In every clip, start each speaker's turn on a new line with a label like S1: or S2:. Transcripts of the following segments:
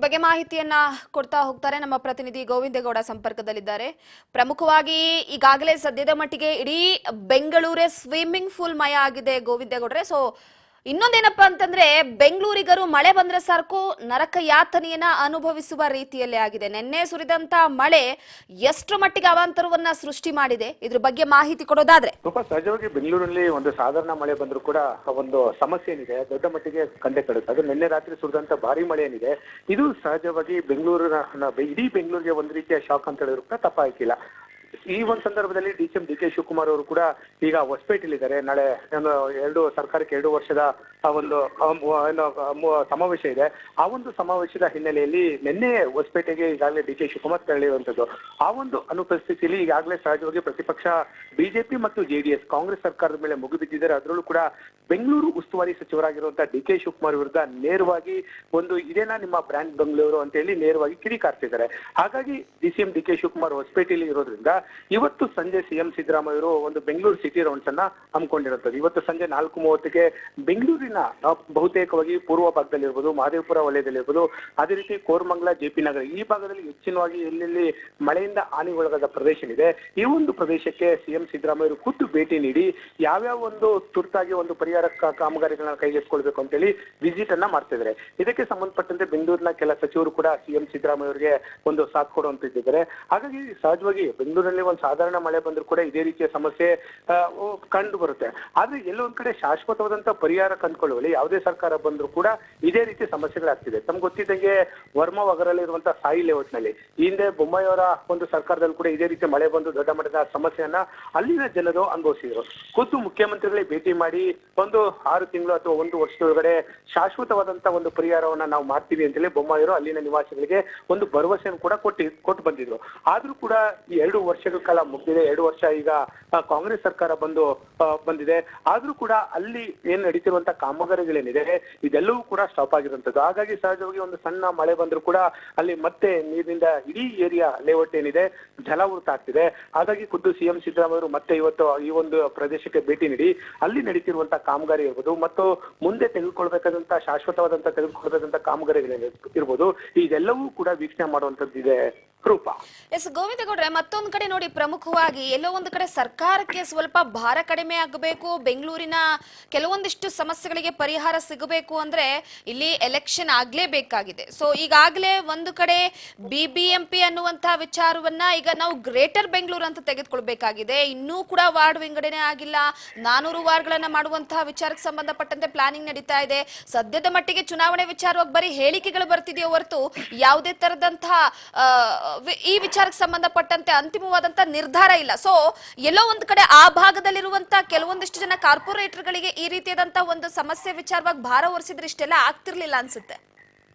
S1: ಬಗ್ಗೆ ಮಾಹಿತಿಯನ್ನ ಕೊಡ್ತಾ ಹೋಗ್ತಾರೆ ನಮ್ಮ ಪ್ರತಿನಿಧಿ ಗೋವಿಂದೇಗೌಡ ಸಂಪರ್ಕದಲ್ಲಿದ್ದಾರೆ. ಪ್ರಮುಖವಾಗಿ ಈಗಾಗಲೇ ಸದ್ಯದ ಮಟ್ಟಿಗೆ ಇಡೀ ಬೆಂಗಳೂರೇ ಸ್ವಿಮ್ಮಿಂಗ್ ಪೂಲ್ ಮಯ ಆಗಿದೆ ಗೋವಿಂದೇಗೌಡ್ರೆ. ಸೊ ಇನ್ನೊಂದೇನಪ್ಪಾ ಅಂತಂದ್ರೆ ಬೆಂಗಳೂರಿಗರು ಮಳೆ ಬಂದ್ರೆ ಸಾಕು ನರಕ ಯಾತನೆಯನ್ನ ಅನುಭವಿಸುವ ರೀತಿಯಲ್ಲೇ ಆಗಿದೆ. ನಿನ್ನೆ ಸುರಿದಂತ ಮಳೆ ಎಷ್ಟು ಮಟ್ಟಿಗೆ ಅವಾಂತರವನ್ನ ಸೃಷ್ಟಿ ಮಾಡಿದೆ, ಇದ್ರ ಬಗ್ಗೆ ಮಾಹಿತಿ ಕೊಡೋದಾದ್ರೆ?
S2: ಸಹಜವಾಗಿ ಬೆಂಗಳೂರಲ್ಲಿ ಒಂದು ಸಾಧಾರಣ ಮಳೆ ಬಂದರೂ ಕೂಡ ಒಂದು ಸಮಸ್ಯೆ ಏನಿದೆ ದೊಡ್ಡ ಮಟ್ಟಿಗೆ ಕಂಡೆ ಕಡುತ್ತೆ. ಅದು ನಿನ್ನೆ ರಾತ್ರಿ ಸುರಿದಂತ ಭಾರಿ ಮಳೆ ಏನಿದೆ ಇದು ಸಹಜವಾಗಿ ಬೆಂಗಳೂರಿನ ಇಡೀ ಬೆಂಗಳೂರಿಗೆ ಒಂದು ರೀತಿಯ ಶಾಕ್ ಅಂತ ಹೇಳಿದ್ರು ಕೂಡ ತಪ್ಪಾಗಿಲ್ಲ. ಈ ಒಂದು ಸಂದರ್ಭದಲ್ಲಿ ಡಿ.ಸಿ.ಎಂ. ಡಿ.ಕೆ. ಶಿವಕುಮಾರ್ ಅವರು ಕೂಡ ಈಗ ಹೊಸಪೇಟೆಯಲ್ಲಿದ್ದಾರೆ. ನಾಳೆ ಸರ್ಕಾರಕ್ಕೆ 2 ವರ್ಷದ ಒಂದು ಸಮಾವೇಶ ಇದೆ. ಆ ಒಂದು ಸಮಾವೇಶದ ಹಿನ್ನೆಲೆಯಲ್ಲಿ ನಿನ್ನೆ ಹೊಸಪೇಟೆಗೆ ಈಗಾಗಲೇ ಡಿ.ಕೆ. ಶಿವಕುಮಾರ್ ತೆರಳಿರುವಂತದ್ದು. ಆ ಒಂದು ಅನುಪಸ್ಥಿತಿಯಲ್ಲಿ ಈಗಾಗಲೇ ಸಹಜವಾಗಿ ಪ್ರತಿಪಕ್ಷ ಬಿಜೆಪಿ ಮತ್ತು ಜೆಡಿಎಸ್ ಕಾಂಗ್ರೆಸ್ ಸರ್ಕಾರದ ಮೇಲೆ ಮುಗಿಬಿದ್ದಿದ್ದಾರೆ. ಅದರಲ್ಲೂ ಕೂಡ ಬೆಂಗಳೂರು ಉಸ್ತುವಾರಿ ಸಚಿವರಾಗಿರುವಂತಹ ಡಿ.ಕೆ. ಶಿವಕುಮಾರ್ ವಿರುದ್ಧ ನೇರವಾಗಿ ಒಂದು ಇದೇನಾ ನಿಮ್ಮ ಬ್ರ್ಯಾಂಡ್ ಬೆಂಗಳೂರು ಅಂತ ಹೇಳಿ ನೇರವಾಗಿ ಕಿಡಿಕಾರ್ತಿದ್ದಾರೆ. ಹಾಗಾಗಿ ಡಿ.ಸಿ.ಎಂ. ಡಿ.ಕೆ. ಶಿವಕುಮಾರ್ ಹೊಸಪೇಟೆಯಲ್ಲಿ ಇರೋದ್ರಿಂದ ಇವತ್ತು ಸಂಜೆ ಸಿಎಂ ಸಿದ್ದರಾಮಯ್ಯ ಅವರು ಒಂದು ಬೆಂಗಳೂರು ಸಿಟಿ ರೌಂಡ್ಸ್ ಅನ್ನ ಹಮ್ಮಿಕೊಂಡಿರುತ್ತದೆ. ಇವತ್ತು ಸಂಜೆ 4:30ಕ್ಕೆ ಬೆಂಗಳೂರಿನ ಬಹುತೇಕವಾಗಿ ಪೂರ್ವ ಭಾಗದಲ್ಲಿರ್ಬೋದು, ಮಹದೇವಪುರ ವಲಯದಲ್ಲಿರ್ಬೋದು, ಅದೇ ರೀತಿ ಕೋರಮಂಗಲ, ಜೆಪಿ ನಗರ ಈ ಭಾಗದಲ್ಲಿ ಹೆಚ್ಚಿನವಾಗಿ ಎಲ್ಲೆಲ್ಲಿ ಮಳೆಯಿಂದ ಹಾನಿಗೊಳಗಾದ ಪ್ರದೇಶ ಇದೆ ಈ ಒಂದು ಪ್ರದೇಶಕ್ಕೆ ಸಿಎಂ ಸಿದ್ದರಾಮಯ್ಯ ಅವರು ಖುದ್ದು ಭೇಟಿ ನೀಡಿ ಯಾವ್ಯಾವ ಒಂದು ತುರ್ತಾಗಿ ಒಂದು ಪರಿಹಾರ ಕಾಮಗಾರಿಗಳನ್ನ ಕೈಗೆತ್ತಿಕೊಳ್ಬೇಕು ಅಂತ ಹೇಳಿ ವಿಸಿಟ್ ಅನ್ನ ಮಾಡ್ತಿದ್ದಾರೆ. ಇದಕ್ಕೆ ಸಂಬಂಧಪಟ್ಟಂತೆ ಬೆಂಗಳೂರಿನ ಕೆಲ ಸಚಿವರು ಕೂಡ ಸಿಎಂ ಸಿದ್ದರಾಮಯ್ಯ ಅವರಿಗೆ ಒಂದು ಸಾಥ್ ಕೊಡುವಂತಿದ್ದಾರೆ. ಹಾಗಾಗಿ ಸಹಜವಾಗಿ ಬೆಂಗಳೂರಲ್ಲಿ ಒಂದು ಸಾಧಾರಣ ಮಳೆ ಬಂದರೂ ಕೂಡ ಇದೇ ರೀತಿಯ ಸಮಸ್ಯೆ ಕಂಡು ಬರುತ್ತೆ. ಆದ್ರೆ ಎಲ್ಲೊಂದ್ ಕಡೆ ಶಾಶ್ವತವಾದಂತ ಪರಿಹಾರ ಕಂಡುಕೊಳ್ಳುವಲ್ಲಿ ಯಾವುದೇ ಸರ್ಕಾರ ಬಂದರೂ ಕೂಡ ಇದೇ ರೀತಿ ಸಮಸ್ಯೆಗಳಾಗ್ತಿದೆ. ತಮ್ಗೆ ಗೊತ್ತಿದ್ದಂಗೆ ವರ್ಮಾ ವಗರಲ್ಲಿರುವಂತಹ ಸಾಯಿ ಲೇಔಟ್ ನಲ್ಲಿ ಹಿಂದೆ ಬೊಮ್ಮಾಯಿಯವರ ಒಂದು ಸರ್ಕಾರದಲ್ಲಿ ಕೂಡ ಇದೇ ರೀತಿ ಮಳೆ ಬಂದು ದೊಡ್ಡ ಮಟ್ಟದ ಸಮಸ್ಯೆಯನ್ನ ಅಲ್ಲಿನ ಜನರು ಅನುಭವಿಸಿದ್ರು. ಖುದ್ದು ಮುಖ್ಯಮಂತ್ರಿಗಳೇ ಭೇಟಿ ಮಾಡಿ ಒಂದು 6 ತಿಂಗಳು ಅಥವಾ 1 ವರ್ಷದೊಳಗಡೆ ಶಾಶ್ವತವಾದಂತ ಒಂದು ಪರಿಹಾರವನ್ನ ನಾವು ಮಾಡ್ತೀವಿ ಅಂತೇಳಿ ಬೊಮ್ಮಾಯಿಯವರು ಅಲ್ಲಿನ ನಿವಾಸಿಗಳಿಗೆ ಒಂದು ಭರವಸೆಯನ್ನು ಕೂಡ ಕೊಟ್ಟು ಬಂದಿದ್ರು. ಆದ್ರೂ ಕೂಡ ಈ 2 ವರ್ಷಗಳ ಕಾಲ ಮುಗಿದಿದೆ. 2 ವರ್ಷ ಈಗ ಕಾಂಗ್ರೆಸ್ ಸರ್ಕಾರ ಬಂದಿದೆ. ಆದ್ರೂ ಕೂಡ ಅಲ್ಲಿ ಏನ್ ನಡೀತಿರುವಂತಹ ಕಾಮಗಾರಿಗಳೇನಿದೆ ಇದೆಲ್ಲವೂ ಕೂಡ ಸ್ಟಾಪ್ ಆಗಿರುವಂತದ್ದು. ಹಾಗಾಗಿ ಸಹಜವಾಗಿ ಒಂದು ಸಣ್ಣ ಮಳೆ ಬಂದರೂ ಕೂಡ ಅಲ್ಲಿ ಮತ್ತೆ ನೀರಿನಿಂದ ಇಡೀ ಏರಿಯಾ ಲೇಔಟ್ ಏನಿದೆ ಜಲಾವೃತ ಆಗ್ತಿದೆ. ಹಾಗಾಗಿ ಖುದ್ದು ಸಿಎಂ ಸಿದ್ದರಾಮಯ್ಯ ಅವರು ಮತ್ತೆ ಇವತ್ತು ಈ ಒಂದು ಪ್ರದೇಶಕ್ಕೆ ಭೇಟಿ ನೀಡಿ ಅಲ್ಲಿ ನಡೀತಿರುವಂತಹ ಕಾಮಗಾರಿ ಇರ್ಬೋದು ಮತ್ತು ಮುಂದೆ ತೆಗೆದುಕೊಳ್ಬೇಕಂತ ಕಾಮಗಾರಿಗಳಿರ್ಬೋದು ಇದೆಲ್ಲವೂ ಕೂಡ ವೀಕ್ಷಣೆ ಮಾಡುವಂತದ್ದಿದೆ.
S1: ಎಸ್ ಗೋವಿಂದೇಗೌಡ್ರೆ, ಮತ್ತೊಂದು ಕಡೆ ನೋಡಿ ಪ್ರಮುಖವಾಗಿ ಎಲ್ಲೋ ಒಂದು ಕಡೆ ಸರ್ಕಾರಕ್ಕೆ ಸ್ವಲ್ಪ ಭಾರ ಕಡಿಮೆ ಆಗಬೇಕು, ಬೆಂಗಳೂರಿನ ಕೆಲವೊಂದಿಷ್ಟು ಸಮಸ್ಯೆಗಳಿಗೆ ಪರಿಹಾರ ಸಿಗಬೇಕು ಅಂದ್ರೆ ಇಲ್ಲಿ ಎಲೆಕ್ಷನ್ ಆಗ್ಲೇಬೇಕಾಗಿದೆ. ಸೊ ಈಗಾಗಲೇ ಒಂದು ಕಡೆ ಬಿಬಿಎಂಪಿ ಅನ್ನುವಂತಹ ವಿಚಾರವನ್ನ ಈಗ ನಾವು ಗ್ರೇಟರ್ ಬೆಂಗಳೂರು ಅಂತ ತೆಗೆದುಕೊಳ್ಬೇಕಾಗಿದೆ. ಇನ್ನೂ ಕೂಡ ವಾರ್ಡ್ ವಿಂಗಡಣೆ ಆಗಿಲ್ಲ. 400 ವಾರ್ಡ್ಗಳನ್ನ ಮಾಡುವಂತಹ ವಿಚಾರಕ್ಕೆ ಸಂಬಂಧಪಟ್ಟಂತೆ ಪ್ಲಾನಿಂಗ್ ನಡೀತಾ ಇದೆ. ಸದ್ಯದ ಮಟ್ಟಿಗೆ ಚುನಾವಣೆ ವಿಚಾರವಾಗಿ ಬರೀ ಹೇಳಿಕೆಗಳು ಬರ್ತಿದೆಯೋ ಹೊರತು ಯಾವುದೇ ತರದಂತಹ ಈ ವಿಚಾರಕ್ಕೆ ಸಂಬಂಧಪಟ್ಟಂತೆ ಅಂತಿಮವಾದಂತ ನಿರ್ಧಾರ ಇಲ್ಲ. ಸೊ ಎಲ್ಲೋ ಒಂದು ಕಡೆ ಆ ಭಾಗದಲ್ಲಿರುವಂತ ಕೆಲವೊಂದಿಷ್ಟು ಜನ ಕಾರ್ಪೊರೇಟರ್ಗಳಿಗೆ ಈ ರೀತಿಯಾದಂತಹ ಒಂದು ಸಮಸ್ಯೆ ವಿಚಾರವಾಗಿ ಭಾರ ಹೊರಿಸಿದ್ರೆ ಇಷ್ಟೆಲ್ಲ ಆಗ್ತಿರ್ಲಿಲ್ಲ ಅನ್ಸುತ್ತೆ.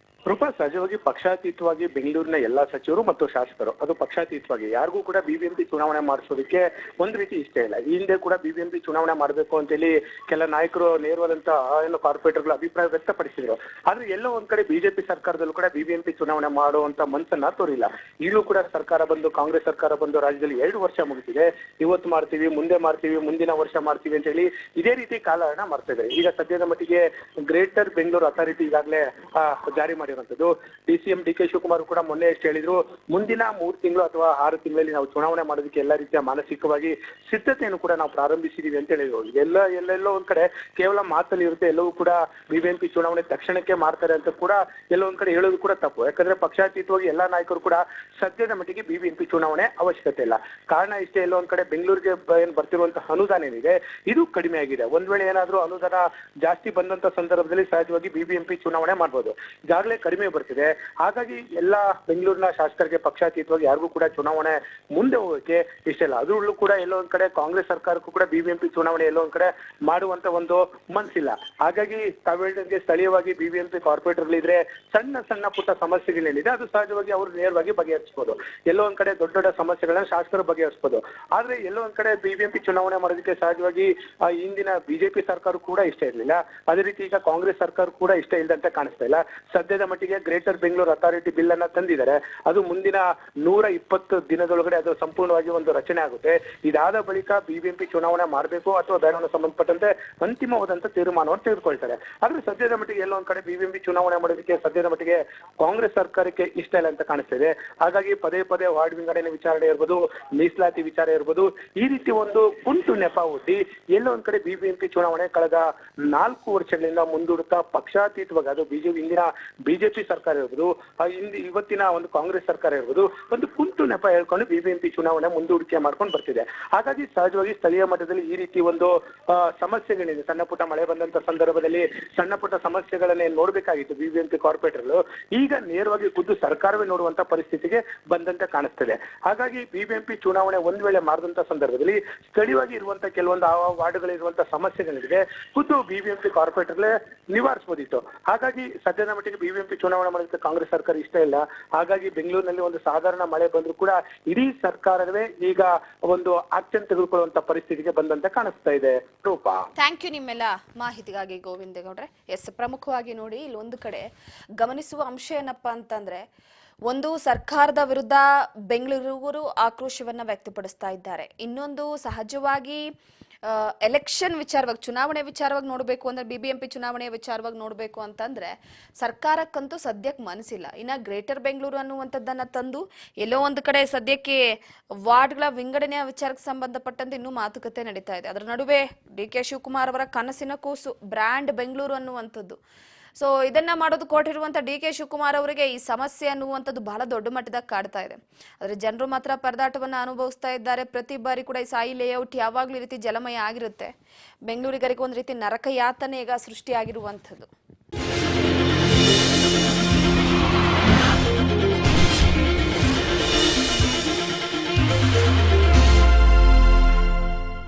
S2: ಸಹಜವಾಗಿ ಪಕ್ಷಾತೀತವಾಗಿ ಬೆಂಗಳೂರಿನ ಎಲ್ಲಾ ಸಚಿವರು ಮತ್ತು ಶಾಸಕರು ಅದು ಪಕ್ಷಾತೀತವಾಗಿ ಯಾರಿಗೂ ಕೂಡ ಬಿಬಿಎಂಪಿ ಚುನಾವಣೆ ಮಾಡಿಸೋದಕ್ಕೆ ಒಂದ್ ರೀತಿ ಇಷ್ಟ ಇಲ್ಲ. ಈ ಹಿಂದೆ ಕೂಡ ಬಿಬಿಎಂಪಿ ಚುನಾವಣೆ ಮಾಡಬೇಕು ಅಂತೇಳಿ ಕೆಲ ನಾಯಕರು ನೇರವಾದಂತಹ ಕಾರ್ಪೊರೇಟರ್ಗಳ ಅಭಿಪ್ರಾಯ ವ್ಯಕ್ತಪಡಿಸಿದ್ರು. ಆದ್ರೆ ಎಲ್ಲೋ ಒಂದ್ ಕಡೆ ಬಿಜೆಪಿ ಸರ್ಕಾರದಲ್ಲೂ ಕೂಡ ಬಿಬಿಎಂಪಿ ಚುನಾವಣೆ ಮಾಡುವಂತ ಮನಸ್ಸನ್ನ ತೋರಿಲ್ಲ. ಈಗಲೂ ಕೂಡ ಸರ್ಕಾರ ಬಂದು ಕಾಂಗ್ರೆಸ್ ಸರ್ಕಾರ ಬಂದು ರಾಜ್ಯದಲ್ಲಿ 2 ವರ್ಷ ಮುಗಿದಿದೆ. ಇವತ್ತು ಮಾಡ್ತೀವಿ, ಮುಂದೆ ಮಾಡ್ತೀವಿ, ಮುಂದಿನ ವರ್ಷ ಮಾಡ್ತೀವಿ ಅಂತ ಹೇಳಿ ಇದೇ ರೀತಿ ಕಾಲಹರಣ ಮಾಡ್ತಾ ಇದ್ದಾರೆ. ಈಗ ಸದ್ಯದ ಮಟ್ಟಿಗೆ ಗ್ರೇಟರ್ ಬೆಂಗಳೂರು ಅಥಾರಿಟಿ ಈಗಾಗಲೇ ಜಾರಿ ಮಾಡಿರುವಂತದ್ದು. ಡಿ.ಸಿ.ಎಂ. ಡಿ.ಕೆ. ಶಿವಕುಮಾರ್ ಕೂಡ ಮೊನ್ನೆ ಎಷ್ಟು ಹೇಳಿದ್ರು, ಮುಂದಿನ 3 ತಿಂಗಳು ಅಥವಾ 6 ತಿಂಗಳಲ್ಲಿ ನಾವು ಚುನಾವಣೆ ಮಾಡೋದಕ್ಕೆ ಎಲ್ಲಾ ರೀತಿಯ ಮಾನಸಿಕವಾಗಿ ಸಿದ್ಧತೆಯನ್ನು ಕೂಡ ನಾವು ಪ್ರಾರಂಭಿಸಿದೀವಿ ಅಂತ ಹೇಳಿದ್ರು. ಎಲ್ಲೆಲ್ಲೋ ಒಂದ್ ಕಡೆ ಕೇವಲ ಮಾತಲ್ಲಿ ಇರುತ್ತೆ, ಎಲ್ಲವೂ ಕೂಡ ಬಿಬಿಎಂಪಿ ಚುನಾವಣೆ ತಕ್ಷಣಕ್ಕೆ ಮಾಡ್ತಾರೆ ಅಂತ ಕೂಡ ಎಲ್ಲೋ ಒಂದ್ ಕಡೆ ಹೇಳೋದು ಕೂಡ ತಪ್ಪು. ಯಾಕಂದ್ರೆ ಪಕ್ಷಾತೀತವಾಗಿ ಎಲ್ಲಾ ನಾಯಕರು ಕೂಡ ಸದ್ಯದ ಮಟ್ಟಿಗೆ ಬಿಬಿಎಂಪಿ ಚುನಾವಣೆ ಅವಶ್ಯಕತೆ ಇಲ್ಲ. ಕಾರಣ ಇಷ್ಟೇ, ಎಲ್ಲೋ ಒಂದ್ ಕಡೆ ಬೆಂಗಳೂರಿಗೆ ಏನ್ ಬರ್ತಿರುವಂತಹ ಅನುದಾನ ಏನಿದೆ ಇದು ಕಡಿಮೆ ಆಗಿದೆ. ಒಂದ್ ವೇಳೆ ಏನಾದ್ರೂ ಅನುದಾನ ಜಾಸ್ತಿ ಬಂದಂತ ಸಂದರ್ಭದಲ್ಲಿ ಸಹಜವಾಗಿ ಬಿಬಿಎಂಪಿ ಚುನಾವಣೆ ಮಾಡ್ಬೋದು. ಈಗಾಗಲೇ ಕಡಿಮೆ ಬರ್ತಿದೆ. ಹಾಗಾಗಿ ಎಲ್ಲಾ ಬೆಂಗಳೂರಿನ ಶಾಸಕರಿಗೆ ಪಕ್ಷಾತೀತವಾಗಿ ಯಾರಿಗೂ ಕೂಡ ಚುನಾವಣೆ ಮುಂದೆ ಹೋಗಕ್ಕೆ ಇಷ್ಟ ಇಲ್ಲ. ಅದರಲ್ಲೂ ಕೂಡ ಎಲ್ಲೋ ಒಂದ್ ಕಡೆ ಕಾಂಗ್ರೆಸ್ ಸರ್ಕಾರಕ್ಕೂ ಕೂಡ ಬಿಬಿಎಂಪಿ ಚುನಾವಣೆ ಎಲ್ಲೋ ಒಂದ್ ಕಡೆ ಮಾಡುವಂತ ಒಂದು ಮನಸ್ಸಿಲ್ಲ. ಹಾಗಾಗಿ ತಾವೇಳಿದಂಗೆ ಸ್ಥಳೀಯವಾಗಿ ಬಿಬಿಎಂಪಿ ಕಾರ್ಪೊರೇಟರ್ಗಳಿದ್ರೆ ಸಣ್ಣ ಪುಟ್ಟ ಸಮಸ್ಯೆಗಳೇನಿದೆ ಅದು ಸಹಜವಾಗಿ ಅವರು ನೇರವಾಗಿ ಬಗೆಹರಿಸಬಹುದು. ಎಲ್ಲೋ ಒಂದ್ ಕಡೆ ದೊಡ್ಡ ದೊಡ್ಡ ಸಮಸ್ಯೆಗಳನ್ನ ಶಾಸಕರು ಬಗೆಹರಿಸಬಹುದು. ಆದ್ರೆ ಎಲ್ಲೋ ಒಂದ್ ಕಡೆ ಬಿಬಿಎಂಪಿ ಚುನಾವಣೆ ಮಾಡೋದಕ್ಕೆ ಸಹಜವಾಗಿ ಹಿಂದಿನ ಬಿಜೆಪಿ ಸರ್ಕಾರ ಕೂಡ ಇಷ್ಟ ಇರಲಿಲ್ಲ. ಅದೇ ರೀತಿ ಈಗ ಕಾಂಗ್ರೆಸ್ ಸರ್ಕಾರ ಕೂಡ ಇಷ್ಟ ಇಲ್ಲದಂತೆ ಕಾಣಿಸ್ತಾ ಇಲ್ಲ. ಸದ್ಯದ ಮಟ್ಟಿಗೆ ಗ್ರೇಟರ್ ಬೆಂಗಳೂರು ಅಥಾರಿಟಿ ಬಿಲ್ ಅನ್ನ ತಂದಿದ್ದಾರೆ. ಅದು ಮುಂದಿನ 120 ದಿನದೊಳಗಡೆ ಅದು ಸಂಪೂರ್ಣವಾಗಿ ಒಂದು ರಚನೆ ಆಗುತ್ತೆ. ಇದಾದ ಬಳಿಕ ಬಿಬಿಎಂಪಿ ಚುನಾವಣೆ ಮಾಡಬೇಕು ಅಥವಾ ಬೇಡ ಅನ್ನೋ ಸಂಬಂಧಪಟ್ಟಂತೆ ಅಂತಿಮವಾದಂತ ತೀರ್ಮಾನವನ್ನು ತೆಗೆದುಕೊಳ್ತಾರೆ. ಆದ್ರೆ ಸದ್ಯದ ಮಟ್ಟಿಗೆ ಎಲ್ಲೊಂದ್ ಕಡೆ ಬಿಬಿಎಂಪಿ ಚುನಾವಣೆ ಮಾಡೋದಕ್ಕೆ ಸದ್ಯದ ಮಟ್ಟಿಗೆ ಕಾಂಗ್ರೆಸ್ ಸರ್ಕಾರಕ್ಕೆ ಇಷ್ಟ ಇಲ್ಲ ಅಂತ ಕಾಣಿಸ್ತಿದೆ. ಹಾಗಾಗಿ ಪದೇ ಪದೇ ವಾರ್ಡ್ ವಿಂಗಡಣೆ ವಿಚಾರಣೆ ಇರ್ಬೋದು, ಮೀಸಲಾತಿ ವಿಚಾರ ಇರ್ಬೋದು, ಈ ರೀತಿ ಒಂದು ಕುಂಟು ನೆಪ ಒಡ್ಡಿ ಎಲ್ಲೋ ಒಂದ್ ಕಡೆ ಬಿಬಿಎಂಪಿ ಚುನಾವಣೆ ಕಳೆದ 4 ವರ್ಷಗಳಿಂದ ಮುಂದೂಡುತ್ತಾ ಪಕ್ಷಾತೀತವಾಗಿ, ಅದು ಇಂದಿನ ಬಿಜೆಪಿ ಸರ್ಕಾರ ಇರ್ಬೋದು, ಇವತ್ತಿನ ಒಂದು ಕಾಂಗ್ರೆಸ್ ಸರ್ಕಾರ ಇರ್ಬೋದು, ಒಂದು ಕುಂಟು ನೆಪ ಹೇಳ್ಕೊಂಡು ಬಿಬಿಎಂಪಿ ಚುನಾವಣೆ ಮುಂದೂಡಿಕೆ ಮಾಡ್ಕೊಂಡು ಬರ್ತಿದೆ. ಹಾಗಾಗಿ ಸಹಜವಾಗಿ ಸ್ಥಳೀಯ ಮಟ್ಟದಲ್ಲಿ ಈ ರೀತಿ ಒಂದು ಸಮಸ್ಯೆಗಳಿದೆ. ಸಣ್ಣ ಪುಟ್ಟ ಮಳೆ ಬಂದಂತ ಸಂದರ್ಭದಲ್ಲಿ ಸಣ್ಣ ಪುಟ್ಟ ಸಮಸ್ಯೆಗಳನ್ನೇ ನೋಡ್ಬೇಕಾಗಿತ್ತು ಬಿಬಿಎಂಪಿ ಕಾರ್ಪೊರೇಟರ್ಗಳು, ಈಗ ನೇರವಾಗಿ ಖುದ್ದು ಸರ್ಕಾರವೇ ನೋಡುವಂತ ಪರಿಸ್ಥಿತಿಗೆ ಬಂದಂತೆ ಕಾಣಿಸ್ತದೆ. ಹಾಗಾಗಿ ಬಿಬಿಎಂಪಿ ಚುನಾವಣೆ ಒಂದ್ ವೇಳೆ ಮಾಡಿದಂತ ಸಂದರ್ಭದಲ್ಲಿ ಸ್ಥಳೀಯವಾಗಿ ಇರುವಂತ ಕೆಲವೊಂದು ಆ ವಾರ್ಡ್ಗಳಿರುವಂತ ಸಮಸ್ಯೆಗಳಿಗೆ ಖುದ್ದು ಬಿಬಿಎಂಪಿ ಕಾರ್ಪೊರೇಟರ್ಲೇ ನಿವಾರಿಸಬಹುದಿತ್ತು. ಹಾಗಾಗಿ ಸದ್ಯದ ಮಟ್ಟಿಗೆ ಬಿಬಿಎಂಪಿ ಚುನಾವಣೆ ಮಾಡೋದಕ್ಕೆ ಕಾಂಗ್ರೆಸ್ ಸರ್ಕಾರ ಇಷ್ಟ ಇಲ್ಲ. ಹಾಗಾಗಿ ಬೆಂಗಳೂರಿನಲ್ಲಿ ಒಂದು ಸಾಧಾರಣ ಮಳೆ ಬಂದ್ರು ಕೂಡ ಇಡೀ ಸರ್ಕಾರವೇ ಈಗ ಒಂದು ಆಕ್ಷನ್ ತೆಗೆದುಕೊಳ್ಳುವಂತ ಪರಿಸ್ಥಿತಿಗೆ ಬಂದಂತೆ ಕಾಣಿಸ್ತಾ ಇದೆ. ರೂಪಾ,
S1: ಥ್ಯಾಂಕ್ ಯು ನಿಮ್ಮೆಲ್ಲ ಮಾಹಿತಿಗಾಗಿ ಗೋವಿಂದೇಗೌಡ್ರೆ. ಎಸ್, ಪ್ರಮುಖವಾಗಿ ನೋಡಿ ಇಲ್ಲಿ ಒಂದು ಕಡೆ ಗಮನಿಸುವ ಅಂಶ ಏನಪ್ಪಾ ಅಂತಂದ್ರೆ, ಒಂದು ಸರ್ಕಾರದ ವಿರುದ್ಧ ಬೆಂಗಳೂರು ಆಕ್ರೋಶವನ್ನ ವ್ಯಕ್ತಪಡಿಸ್ತಾ ಇದ್ದಾರೆ. ಇನ್ನೊಂದು ಸಹಜವಾಗಿ ಎಲೆಕ್ಷನ್ ವಿಚಾರವಾಗಿ, ಚುನಾವಣೆ ವಿಚಾರವಾಗಿ ನೋಡಬೇಕು ಅಂದ್ರೆ, ಬಿಬಿಎಂಪಿ ಚುನಾವಣೆಯ ವಿಚಾರವಾಗಿ ನೋಡಬೇಕು ಅಂತಂದ್ರೆ ಸರ್ಕಾರಕ್ಕಂತೂ ಸದ್ಯಕ್ಕೆ ಮನಸ್ಸಿಲ್ಲ. ಇನ್ನ ಗ್ರೇಟರ್ ಬೆಂಗಳೂರು ಅನ್ನುವಂಥದ್ದನ್ನ ತಂದು ಎಲ್ಲೋ ಒಂದು ಕಡೆ ಸದ್ಯಕ್ಕೆ ವಾರ್ಡ್ಗಳ ವಿಂಗಡಣೆಯ ವಿಚಾರಕ್ಕೆ ಸಂಬಂಧಪಟ್ಟಂತೆ ಇನ್ನೂ ಮಾತುಕತೆ ನಡೀತಾ ಇದೆ. ಅದರ ನಡುವೆ ಡಿ.ಕೆ. ಶಿವಕುಮಾರ್ ಅವರ ಕನಸಿನ ಕೂಸು ಬ್ರ್ಯಾಂಡ್ ಬೆಂಗಳೂರು ಅನ್ನುವಂಥದ್ದು. ಸೊ ಇದನ್ನ ಮಾಡೋದು ಕೊಟ್ಟಿರುವಂತ ಡಿ.ಕೆ. ಶಿವಕುಮಾರ್ ಅವರಿಗೆ ಈ ಸಮಸ್ಯೆ ಅನ್ನುವಂಥದ್ದು ಬಹಳ ದೊಡ್ಡ ಮಟ್ಟದಾಗ ಕಾಡ್ತಾ ಇದೆ. ಆದ್ರೆ ಜನರು ಮಾತ್ರ ಪರದಾಟವನ್ನ ಅನುಭವಿಸ್ತಾ ಇದ್ದಾರೆ. ಪ್ರತಿ ಬಾರಿ ಕೂಡ ಈ ಸಾಯಿ ಲೇಔಟ್ ಯಾವಾಗ್ಲೂ ಈ ರೀತಿ ಜಲಮಯ ಆಗಿರುತ್ತೆ. ಬೆಂಗಳೂರಿಗರಿಗೆ ಒಂದ್ ರೀತಿ ನರಕ ಯಾತನೆ ಈಗ ಸೃಷ್ಟಿಯಾಗಿರುವಂಥದ್ದು.